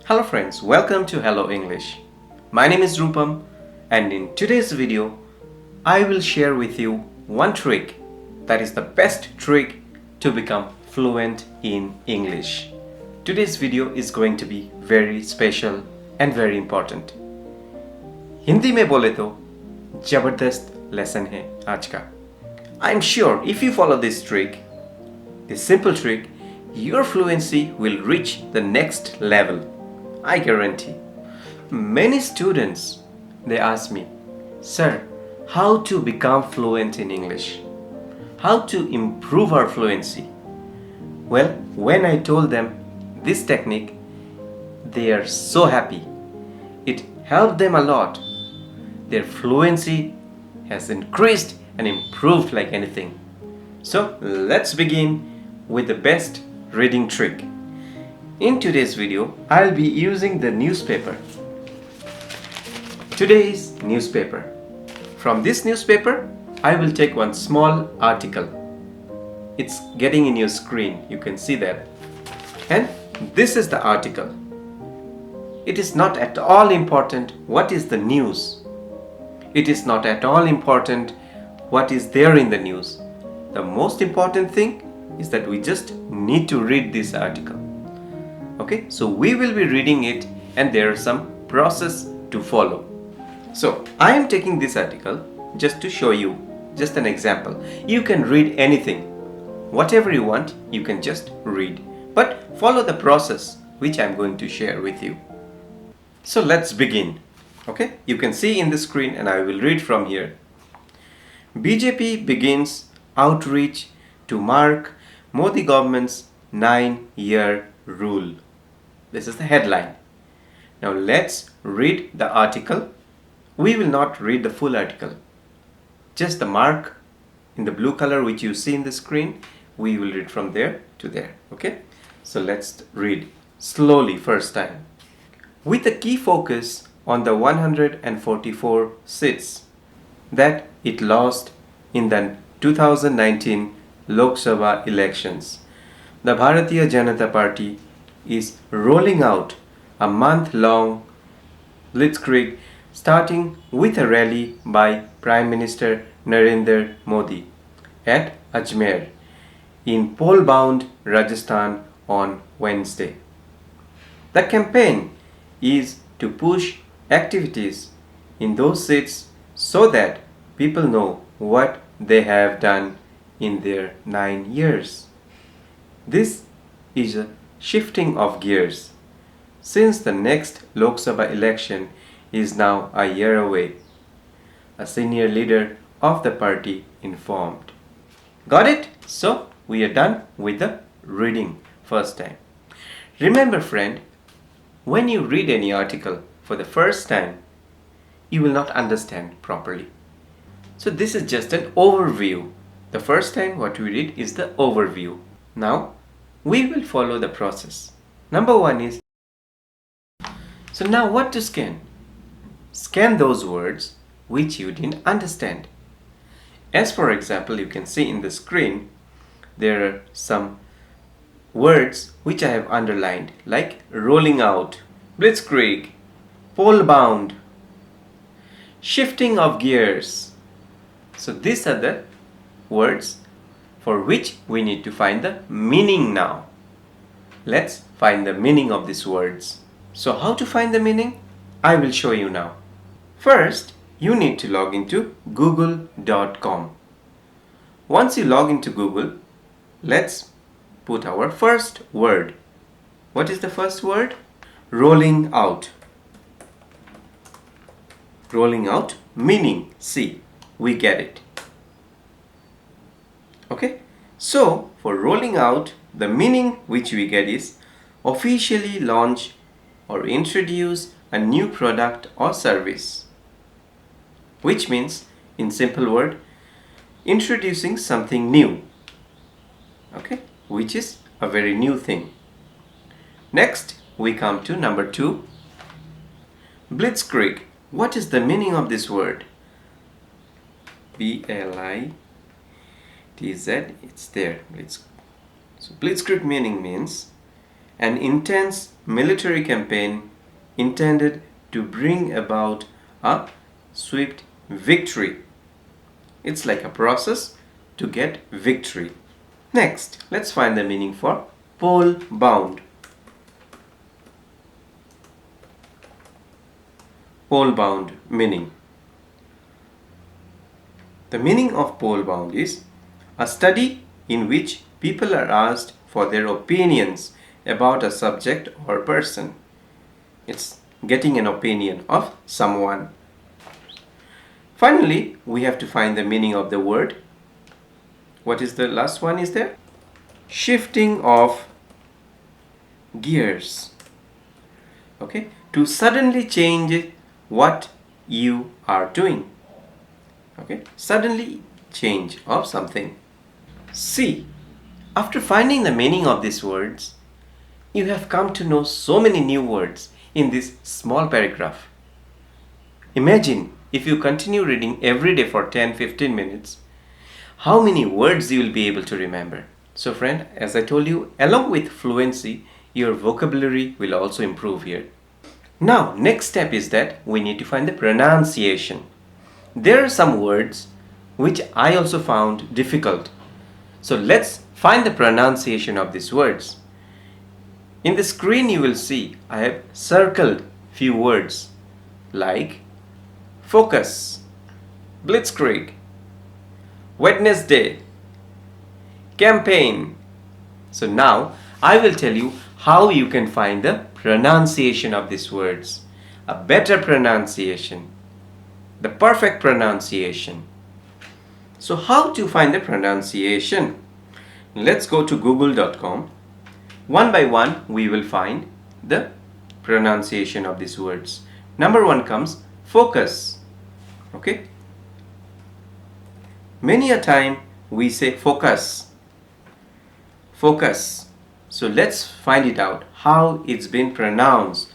Hello friends, welcome to Hello English. My name is Rupam and in today's video I will share with you one trick that is the best trick to become fluent in English. Today's video is going to be very special and very important. Hindi में बोले तो जबरदस्त lesson है आज का. I'm sure if you follow this trick, this simple trick, your fluency will reach the next level. I guarantee. Many students, they ask me, Sir, how to become fluent in English? How to improve our fluency? Well, when I told them this technique, they are so happy. It helped them a lot. Their fluency has increased and improved like anything. So let's begin with the best reading trick. In today's video, I'll be using the newspaper. Today's newspaper. From this newspaper, I will take one small article. It's getting in your screen, you can see that. And this is the article. It is not at all important what is the news. It is not at all important what is there in the news. The most important thing is that we just need to read this article. Okay, so we will be reading it and there are some process to follow. So I am taking this article just to show you just an example. You can read anything, whatever you want, you can just read, but follow the process which I am going to share with you. So let's begin. Okay, you can see in the screen and I will read from here. BJP begins outreach to mark Modi government's 9-year rule. This is the headline. Now let's read the article. We will not read the full article. Just the mark in the blue color which you see in the screen, we will read from there to there. Okay? So let's read slowly first time. With a key focus on the 144 seats that it lost in the 2019 Lok Sabha elections, the Bharatiya Janata Party is rolling out a month-long blitzkrieg starting with a rally by Prime Minister Narendra Modi at Ajmer in poll-bound Rajasthan on Wednesday. The campaign is to push activities in those seats so that people know what they have done in their 9 years. This is a shifting of gears, since the next Lok Sabha election is now a year away, a senior leader of the party informed. Got it? So we are done with the reading first time. Remember friend, when you read any article for the first time, you will not understand properly. So this is just an overview. The first time what we read is the overview. Now we will follow the process. Number one is, so now what to scan? Scan those words which you didn't understand. As for example, you can see in the screen, there are some words which I have underlined, like rolling out, blitzkrieg, pole bound, shifting of gears. So these are the words for which we need to find the meaning now. Let's find the meaning of these words. So how to find the meaning? I will show you now. First, you need to log into google.com. Once you log into Google, let's put our first word. What is the first word? Rolling out. Rolling out, meaning, see, we get it. Okay, so for rolling out, the meaning which we get is officially launch or introduce a new product or service, which means in simple word, introducing something new, okay, which is a very new thing. Next we come to number 2, blitzkrieg. What is the meaning of this word? B-L-I TZ, it's there. So blitzkrieg meaning means an intense military campaign intended to bring about a swift victory. It's like a process to get victory. Next, let's find the meaning for pole bound. Pole bound meaning. The meaning of pole bound is a study in which people are asked for their opinions about a subject or person. It's getting an opinion of someone. Finally, we have to find the meaning of the word. What is the last one is there? Shifting of gears. Okay, to suddenly change what you are doing. Okay, suddenly change of something. See, after finding the meaning of these words, you have come to know so many new words in this small paragraph. Imagine if you continue reading every day for 10-15 minutes, how many words you will be able to remember. So friend, as I told you, along with fluency, your vocabulary will also improve here. Now, next step is that we need to find the pronunciation. There are some words which I also found difficult. So let's find the pronunciation of these words. In the screen you will see I have circled few words like focus, blitzkrieg, Wednesday, campaign. So now I will tell you how you can find the pronunciation of these words. A better pronunciation, the perfect pronunciation. So how to find the pronunciation? Let's go to google.com. One by one we will find the pronunciation of these words. Number one comes focus. Okay. Many a time we say focus. Focus. So let's find it out how it's been pronounced.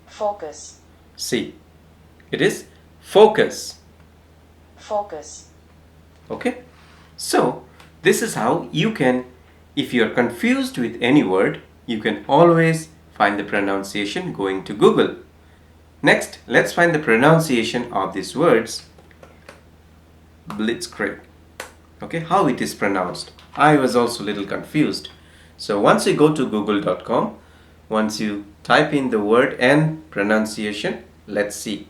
Focus. See, it is focus. Focus. Okay. So this is how you can, if you are confused with any word, you can always find the pronunciation going to Google. Next, let's find the pronunciation of these words. Blitzkrieg. Okay, how it is pronounced. I was also a little confused. So once you go to google.com, once you type in the word and pronunciation, let's see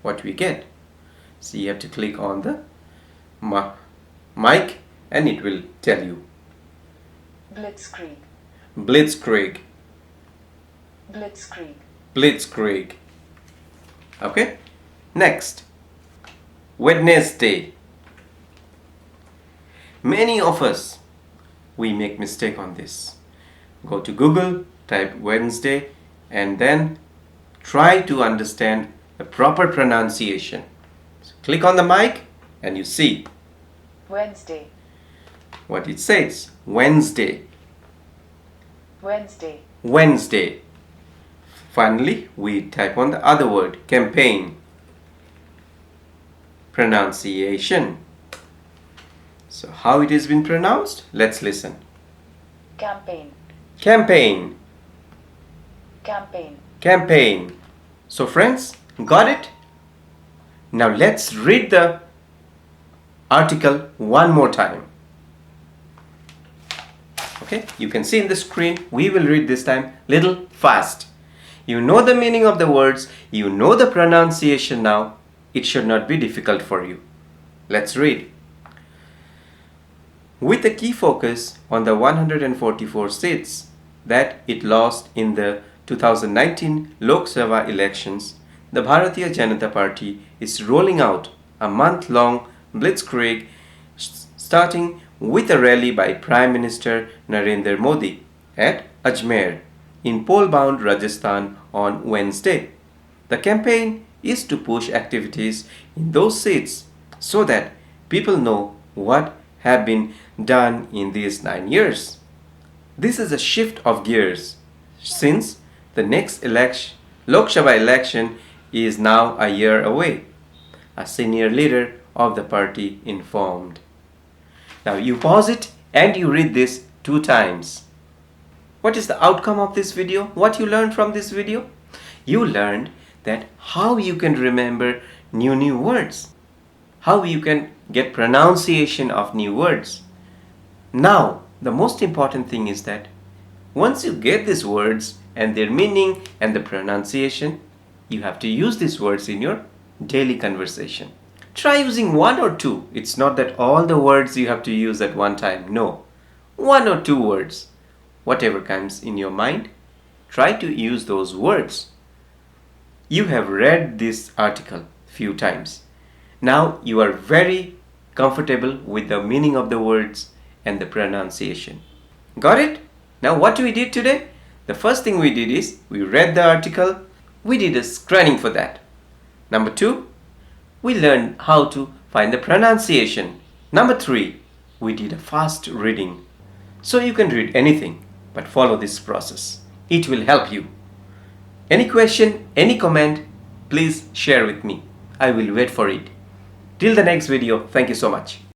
what we get. So you have to click on the mic and it will tell you. Blitzkrieg. Blitzkrieg. Blitzkrieg. Blitzkrieg. Okay. Next. Wednesday. Many of us, we make mistake on this. Go to Google, type Wednesday, and then try to understand the proper pronunciation. So click on the mic and you see Wednesday. what it says. Wednesday. Wednesday. Wednesday. Finally, we type on the other word, campaign. Pronunciation. So how it has been pronounced? Let's listen. Campaign. Campaign. Campaign. Campaign. So friends, got it? Now let's read the article one more time. Okay, you can see in the screen, we will read this time little fast. You know the meaning of the words, you know the pronunciation now, it should not be difficult for you. Let's read. With a key focus on the 144 seats that it lost in the 2019 Lok Sabha elections, the Bharatiya Janata Party is rolling out a month-long blitzkrieg starting with a rally by Prime Minister Narendra Modi at Ajmer in pole-bound Rajasthan on Wednesday. The campaign is to push activities in those seats so that people know what have been done in these 9 years. This is a shift of gears since the next election, Lok Sabha election is now a year away, a senior leader of the party informed. Now you pause it and you read this 2 times. What is the outcome of this video? What you learned from this video? You learned that how you can remember new words, how you can get pronunciation of new words. Now, the most important thing is that once you get these words and their meaning and the pronunciation, you have to use these words in your daily conversation. Try using one or two. It's not that all the words you have to use at one time. No. One or two words. Whatever comes in your mind, try to use those words. You have read this article few times. Now you are very comfortable with the meaning of the words and the pronunciation. Got it? Now what we did today? The first thing we did is we read the article. We did a scanning for that. Number 2, we learned how to find the pronunciation. Number 3, we did a fast reading. So you can read anything, but follow this process. It will help you. Any question, any comment, please share with me. I will wait for it. Till the next video, thank you so much.